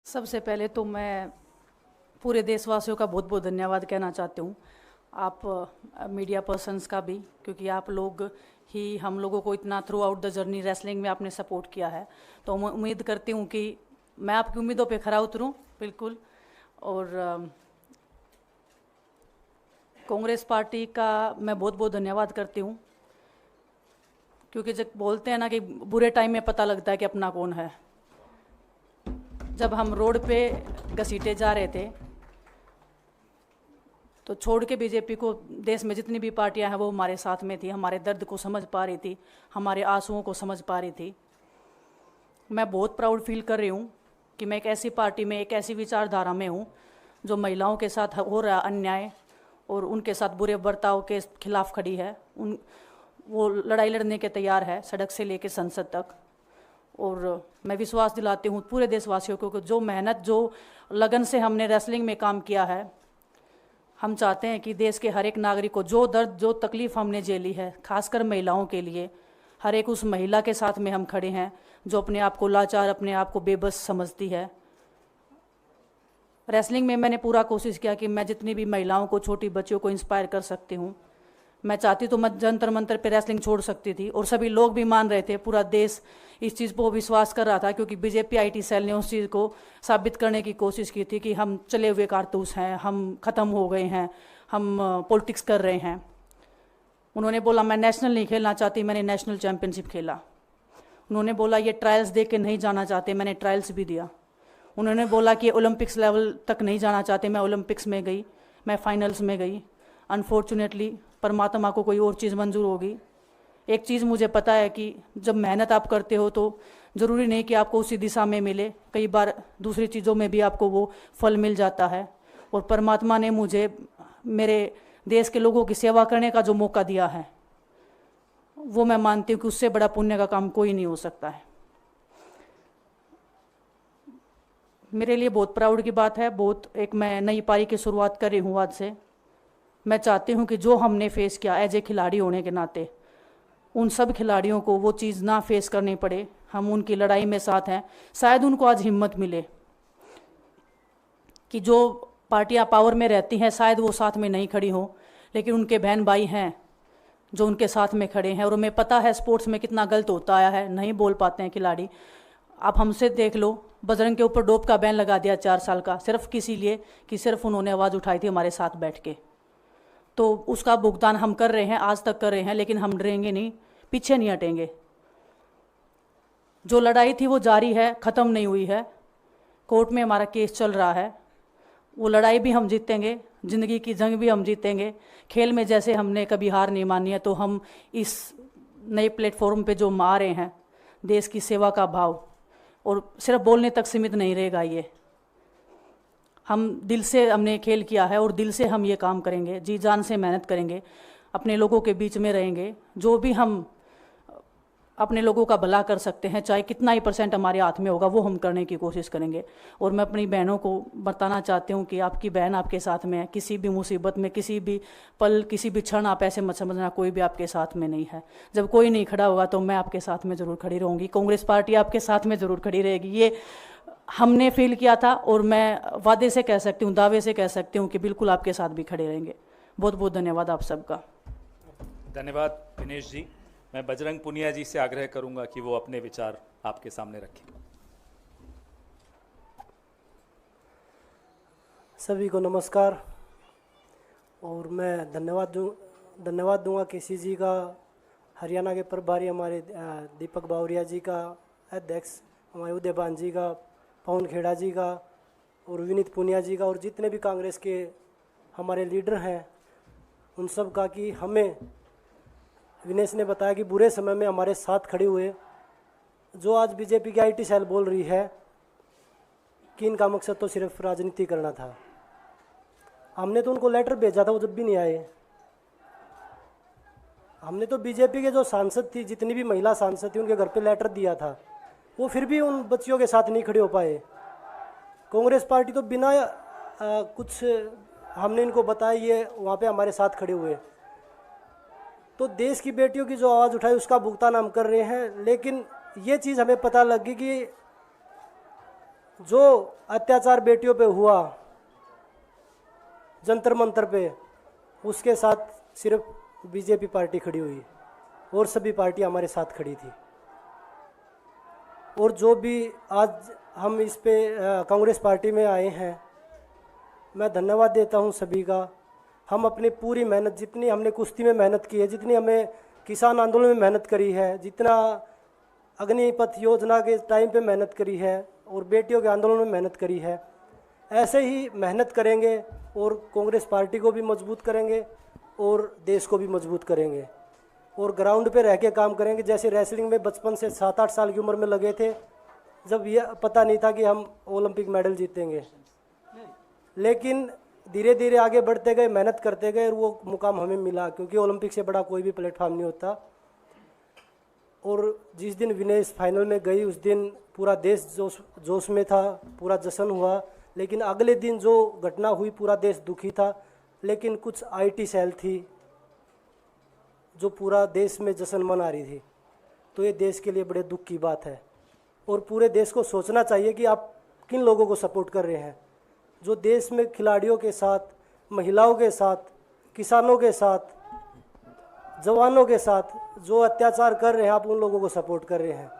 सबसे पहले तो मैं पूरे देशवासियों का बहुत बहुत धन्यवाद कहना चाहती हूँ। आप मीडिया पर्सन्स का भी, क्योंकि आप लोग ही हम लोगों को इतना through out the journey wrestling में आपने सपोर्ट किया है। तो मैं उम्मीद करती हूँ कि मैं आपकी उम्मीदों पे खरा उतरूँ बिल्कुल। और कांग्रेस पार्टी का मैं बहुत बहुत धन्यवाद करती हूँ, क्योंकि जब बोलते हैं ना कि बुरे टाइम में पता लगता है कि अपना कौन है। जब हम रोड पे घसीटे जा रहे थे तो छोड़ के बीजेपी को, देश में जितनी भी पार्टियां हैं वो हमारे साथ में थी, हमारे दर्द को समझ पा रही थी, हमारे आंसुओं को समझ पा रही थी। मैं बहुत प्राउड फील कर रही हूँ कि मैं एक ऐसी पार्टी में, एक ऐसी विचारधारा में हूँ जो महिलाओं के साथ हो रहा अन्याय और उनके साथ बुरे बर्ताव के खिलाफ खड़ी है। वो लड़ाई लड़ने के तैयार है, सड़क से लेकर संसद तक। और मैं विश्वास दिलाती हूँ पूरे देशवासियों को कि जो मेहनत, जो लगन से हमने रेसलिंग में काम किया है, हम चाहते हैं कि देश के हर एक नागरिक को जो दर्द, जो तकलीफ़ हमने झेली है, खासकर महिलाओं के लिए, हर एक उस महिला के साथ में हम खड़े हैं जो अपने आप को लाचार, अपने आप को बेबस समझती है। रेसलिंग में मैंने पूरा कोशिश किया कि मैं जितनी भी महिलाओं को, छोटी बच्चियों को इंस्पायर कर सकती हूँ। मैं चाहती तो मैं जंतर मंतर पे रेसलिंग छोड़ सकती थी, और सभी लोग भी मान रहे थे, पूरा देश इस चीज़ को विश्वास कर रहा था, क्योंकि बीजेपी आईटी सेल ने उस चीज़ को साबित करने की कोशिश की थी कि हम चले हुए कारतूस हैं, हम ख़त्म हो गए हैं, हम पॉलिटिक्स कर रहे हैं। उन्होंने बोला मैं नेशनल नहीं खेलना चाहती, मैंने नेशनल चैम्पियनशिप खेला। उन्होंने बोला ये ट्रायल्स दे के नहीं जाना चाहते, मैंने ट्रायल्स भी दिया। उन्होंने बोला कि ओलंपिक्स लेवल तक नहीं जाना चाहते, मैं ओलंपिक्स में गई, मैं फाइनल्स में गई। अनफॉर्चुनेटली परमात्मा को कोई और चीज़ मंजूर होगी। एक चीज़ मुझे पता है कि जब मेहनत आप करते हो तो ज़रूरी नहीं कि आपको उसी दिशा में मिले, कई बार दूसरी चीज़ों में भी आपको वो फल मिल जाता है। और परमात्मा ने मुझे मेरे देश के लोगों की सेवा करने का जो मौका दिया है, वो मैं मानती हूँ कि उससे बड़ा पुण्य का काम कोई नहीं हो सकता है। मेरे लिए बहुत प्राउड की बात है। बहुत एक मैं नई पारी की शुरुआत कर रही हूँ आज से। मैं चाहती हूँ कि जो हमने फेस किया एज ए खिलाड़ी होने के नाते, उन सब खिलाड़ियों को वो चीज़ ना फेस करनी पड़े। हम उनकी लड़ाई में साथ हैं। शायद उनको आज हिम्मत मिले कि जो पार्टियां पावर में रहती हैं शायद वो साथ में नहीं खड़ी हों, लेकिन उनके बहन भाई हैं जो उनके साथ में खड़े हैं। और हमें पता है स्पोर्ट्स में कितना गलत होता आया है, नहीं बोल पाते हैं खिलाड़ी। आप हमसे देख लो, बजरंग के ऊपर डोप का बैन लगा दिया 4 साल का, सिर्फ किसी लिए कि सिर्फ उन्होंने आवाज़ उठाई थी हमारे साथ बैठ के। तो उसका भुगतान हम कर रहे हैं, आज तक कर रहे हैं, लेकिन हम डरेंगे नहीं, पीछे नहीं हटेंगे। जो लड़ाई थी वो जारी है, ख़त्म नहीं हुई है। कोर्ट में हमारा केस चल रहा है, वो लड़ाई भी हम जीतेंगे, ज़िंदगी की जंग भी हम जीतेंगे। खेल में जैसे हमने कभी हार नहीं मानी है, तो हम इस नए प्लेटफॉर्म पे जो आ रहे हैं, देश की सेवा का भाव, और सिर्फ बोलने तक सीमित नहीं रहेगा ये। हम दिल से हमने खेल किया है और दिल से हम ये काम करेंगे, जी जान से मेहनत करेंगे, अपने लोगों के बीच में रहेंगे। जो भी हम अपने लोगों का भला कर सकते हैं, चाहे कितना ही % हमारे हाथ में होगा, वो हम करने की कोशिश करेंगे। और मैं अपनी बहनों को बताना चाहती हूँ कि आपकी बहन आपके साथ में है। किसी भी मुसीबत में, किसी भी पल, किसी भी क्षण आप ऐसे मत समझना कोई भी आपके साथ में नहीं है। जब कोई नहीं खड़ा होगा तो मैं आपके साथ में ज़रूर खड़ी रहूँगी, कांग्रेस पार्टी आपके साथ में ज़रूर खड़ी रहेगी। ये हमने फील किया था, और मैं वादे से कह सकती हूँ, दावे से कह सकती हूँ कि बिल्कुल आपके साथ भी खड़े रहेंगे। बहुत बहुत धन्यवाद आप सबका। धन्यवाद दिनेश जी। मैं बजरंग पुनिया जी से आग्रह करूंगा कि वो अपने विचार आपके सामने रखें। सभी को नमस्कार। और मैं धन्यवाद दूंगा केसी जी का, हरियाणा के प्रभारी हमारे दीपक बावरिया जी का, अध्यक्ष हमारे उदयभान जी का, पवन खेड़ा जी का, और विनीत पुनिया जी का, और जितने भी कांग्रेस के हमारे लीडर हैं उन सब का, कि हमें विनेश ने बताया कि बुरे समय में हमारे साथ खड़े हुए। जो आज बीजेपी की आईटी सेल बोल रही है कि इनका मकसद तो सिर्फ राजनीति करना था, हमने तो उनको लेटर भेजा था, वो जब भी नहीं आए। हमने तो बीजेपी के जो सांसद थी, जितनी भी महिला सांसद थी, उनके घर पे लेटर दिया था, वो फिर भी उन बच्चियों के साथ नहीं खड़े हो पाए। कांग्रेस पार्टी तो बिना कुछ हमने इनको बताया ये वहाँ पे हमारे साथ खड़े हुए। तो देश की बेटियों की जो आवाज़ उठाई उसका भुगतान हम कर रहे हैं। लेकिन ये चीज़ हमें पता लग गई कि जो अत्याचार बेटियों पे हुआ जंतर मंतर पे, उसके साथ सिर्फ बीजेपी पार्टी खड़ी हुई और सभी पार्टी हमारे साथ खड़ी थी। और जो भी आज हम इस पे कांग्रेस पार्टी में आए हैं, मैं धन्यवाद देता हूं सभी का। हम अपनी पूरी मेहनत, जितनी हमने कुश्ती में मेहनत की है, जितनी हमें किसान आंदोलन में मेहनत करी है, जितना अग्निपथ योजना के टाइम पे मेहनत करी है और बेटियों के आंदोलन में मेहनत करी है, ऐसे ही मेहनत करेंगे और कांग्रेस पार्टी को भी मजबूत करेंगे और देश को भी मजबूत करेंगे और ग्राउंड पे रह के काम करेंगे। जैसे रेसलिंग में बचपन से 7-8 साल की उम्र में लगे थे, जब यह पता नहीं था कि हम ओलंपिक मेडल जीतेंगे, लेकिन धीरे धीरे आगे बढ़ते गए, मेहनत करते गए और वो मुकाम हमें मिला, क्योंकि ओलंपिक से बड़ा कोई भी प्लेटफॉर्म नहीं होता। और जिस दिन विनेश फाइनल में गई, उस दिन पूरा देश जोश में था, पूरा जश्न हुआ। लेकिन अगले दिन जो घटना हुई, पूरा देश दुखी था। लेकिन कुछ आईटी सेल थी जो पूरा देश में जश्न मना रही थी। तो ये देश के लिए बड़े दुख की बात है और पूरे देश को सोचना चाहिए कि आप किन लोगों को सपोर्ट कर रहे हैं। जो देश में खिलाड़ियों के साथ, महिलाओं के साथ, किसानों के साथ, जवानों के साथ जो अत्याचार कर रहे हैं, आप उन लोगों को सपोर्ट कर रहे हैं।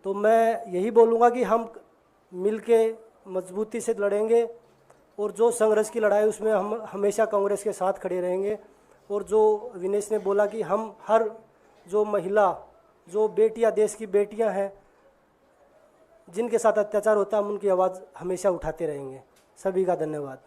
तो मैं यही बोलूँगा कि हम मिलके मजबूती से लड़ेंगे और जो संघर्ष की लड़ाई, उसमें हम हमेशा कांग्रेस के साथ खड़े रहेंगे। और जो विनेश ने बोला कि हम हर जो महिला, जो बेटियां, देश की बेटियां हैं जिनके साथ अत्याचार होता है, हम उनकी आवाज़ हमेशा उठाते रहेंगे। सभी का धन्यवाद।